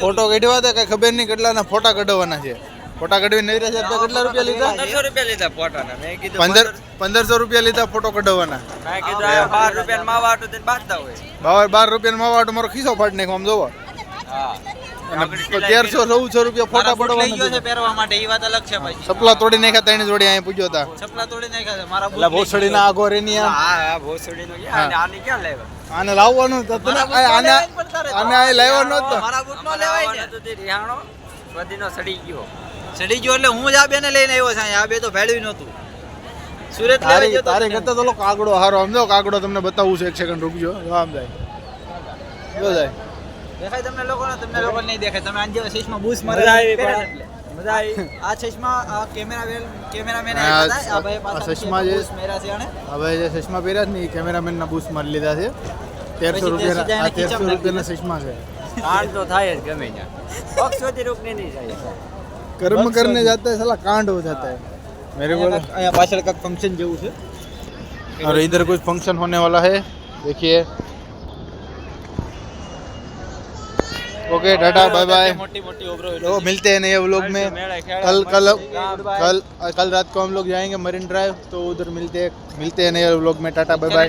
Photo કઢવા હતા કઈ ખબર નહીં કેટલાના ફોટા કઢવાના છે. ફોટા કઢવી નહીં રહ્યા છે. કેટલા રૂપિયા લીધા? 1500 રૂપિયા લીધા ફોટાના. મેં કીધું 1500 રૂપિયા લીધા ફોટો કઢવાના. મેં કીધું 12 રૂપિયા માવા આટો તેને બાંધતા હોય. 12 રૂપિયા માવા આટો મારો ખિસ્સો ફાડી નાખ્યો આમ જોવો. હા. 1300-1400 રૂપિયા ફોટા પડવાના છે પહેરવા માટે. એ વાત અલગ છે ભાઈ. ચપલા તોડી નાખ્યા ત્રણ જોડી અહીંયા પૂછ્યો હતા. ચપલા તોડી નાખ્યા છે મારા. એટલે ભોસડીના આગો રેની હા ભોસડીનો ક્યાં આને ક્યાં લેવા? આને લાવવાનું હતું ને. આને આ લાવવાનો હતો. મારા બૂટ નો લેવાય ને. તો તે રિહાણો બધીનો સડી ગયો. ચડી ગયો એટલે હું જ આ બેને લઈને આવ્યો છું. આ બે તો ભેળવી નહોતું. સુરત લેવા ગયો તારે કરતા તો કાગડો હારો સમજો. કાગડો તમને બતાવું છે. એક સેકન્ડ રૂકજો. આમ જાય જો જાય દેખાય તમને લોકોને. તમને લોકો નહીં દેખાય. તમે આંજે ચશ્મા બૂસ મજા આવી મજા આવી. આ ચશ્મા આ કેમેરામેન આ ચશ્મા જે હવે જે ચશ્મા પહેર્યા છે ને એ કેમેરામેનના બૂસ મારી લીધા છે. 1300 રૂપિયાના 1300 રૂપિયાના ચશ્મા છે. કાંડ તો થાય જ ગમે ત્યાં. પક્ષ સુધી રોકને નહીં જાય. कर्म करने जाता है साला कांड हो जाता है मेरे को. અહીંયા પાછળ કાંઈક ફંक्शन જેવું છે. और इधर कुछ फंक्शन होने वाला है देखिए. Okay tata bye bye. મોટી મોટી ઓબરો. तो मिलते हैं नए व्लॉग में. कल रात को हम लोग जाएंगे मरीन ड्राइव तो उधर मिलते हैं नए व्लॉग में. Tata bye bye.